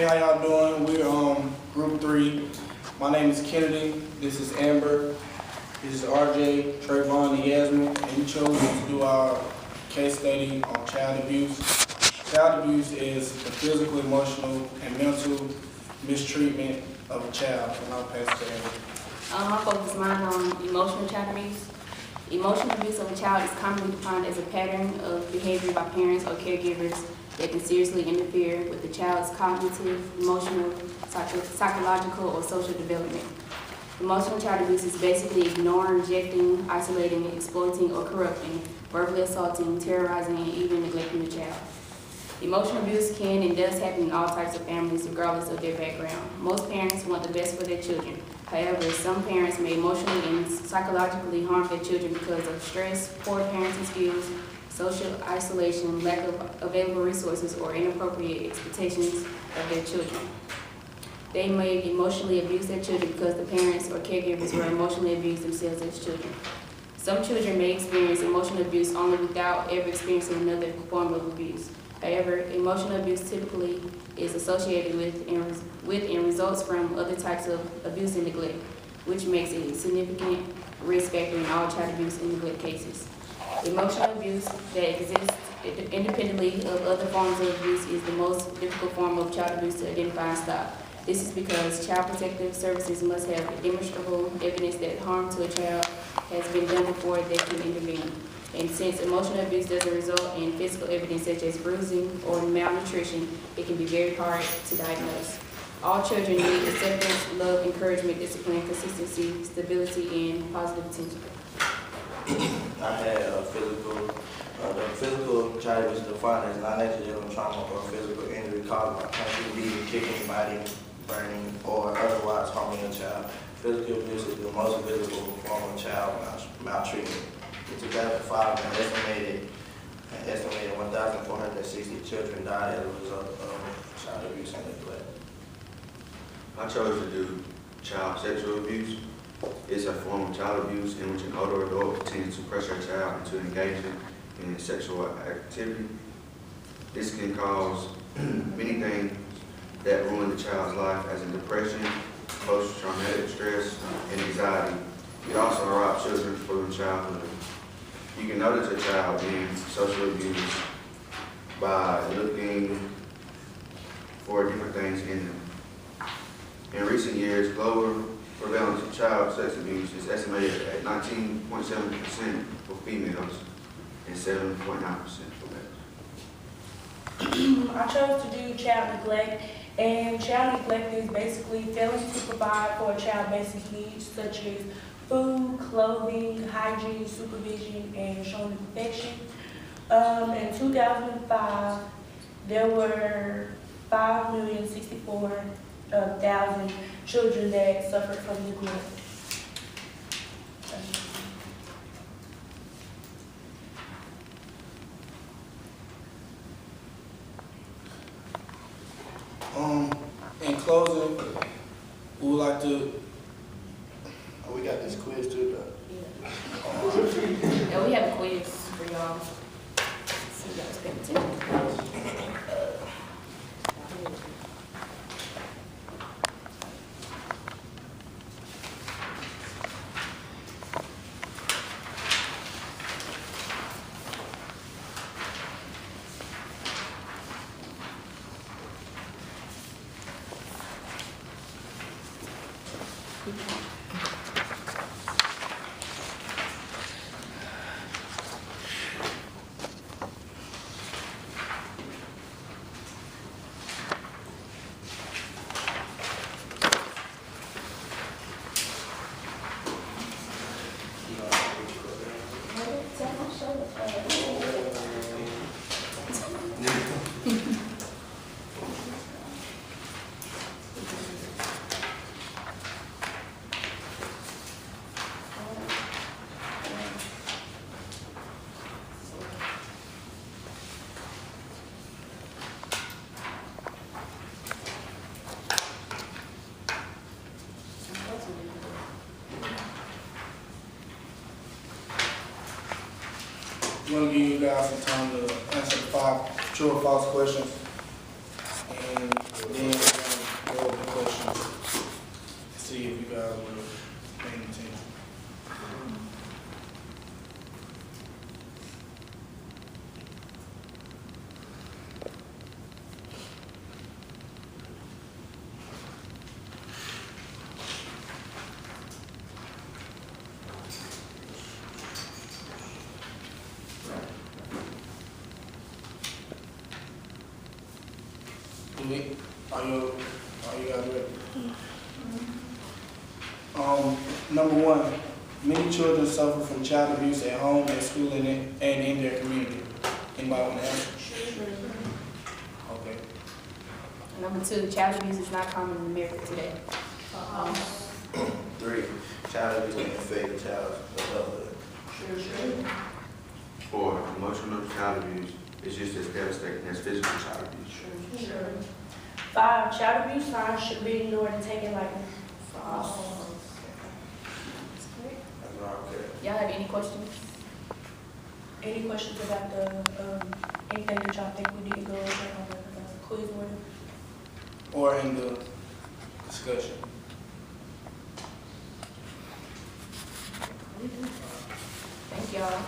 Hey, how y'all doing? We're group 3. My name is Kennedy. This is Amber. This is RJ, Treyvon, and Yasmine. And we chose to do our case study on child abuse. Child abuse is the physical, emotional, and mental mistreatment of a child. And I'll pass it to Amber. I focus mine on emotional child abuse. Emotional abuse of a child is commonly defined as a pattern of behavior by parents or caregivers that can seriously interfere with the child's cognitive, emotional, psychological, or social development. Emotional child abuse is basically ignoring, rejecting, isolating, exploiting, or corrupting, verbally assaulting, terrorizing, and even neglecting the child. Emotional abuse can and does happen in all types of families, regardless of their background. Most parents want the best for their children. However, some parents may emotionally and psychologically harm their children because of stress, poor parenting skills, social isolation, lack of available resources, or inappropriate expectations of their children. They may emotionally abuse their children because the parents or caregivers were emotionally abused themselves as children. Some children may experience emotional abuse only without ever experiencing another form of abuse. However, emotional abuse typically is associated with and results from other types of abuse and neglect, which makes it a significant risk factor in all child abuse and neglect cases. Emotional abuse that exists independently of other forms of abuse is the most difficult form of child abuse to identify and stop. This is because child protective services must have demonstrable evidence that harm to a child has been done before they can intervene. And since emotional abuse doesn't result in physical evidence such as bruising or malnutrition, it can be very hard to diagnose. All children need acceptance, love, encouragement, discipline, consistency, stability, and positive attention. I had the physical child abuse defined as non-accidental trauma or physical injury caused by punching, beating, kicking, biting, burning, or otherwise harming a child. Physical abuse is the most visible form of child maltreatment. In 2005, an estimated 1,460 children died as a result of child abuse and neglect. I chose to do child sexual abuse. It's a form of child abuse in which an older adult continues to pressure a child into engaging in sexual activity. This can cause many things that ruin the child's life, as in depression, post-traumatic stress, and anxiety. It also robs children from childhood. You can notice a child being socially abused by looking for different things in them. In recent years, global prevalence of child sex abuse is estimated at 19.7% for females and 7.9% for males. I chose to do child neglect, and child neglect is basically failing to provide for a child's basic needs such as food, clothing, hygiene, supervision, and showing affection. In 2005, there were 5,064,000 children that suffered from neglect. In closing, we would like to. Oh, we got this quiz too, though. Yeah, we have a quiz for y'all. So you guys pay attention. I'm going to give you guys some time to answer the 5 true or false questions. And then guys would have paid attention. Are you guys ready? Number one, many children suffer from child abuse at home, at school, and in their community. Anybody want to answer? Okay. Number two, child abuse is not common in America today. 3, child abuse can affect the child's adulthood. 4, emotional child abuse is just as devastating as physical child abuse. 5, child abuse signs should be ignored and taken lightly. That's all okay. Y'all have any questions? Any questions about the, anything that y'all think we need to go over on the quiz or? Or in the discussion. Thank y'all.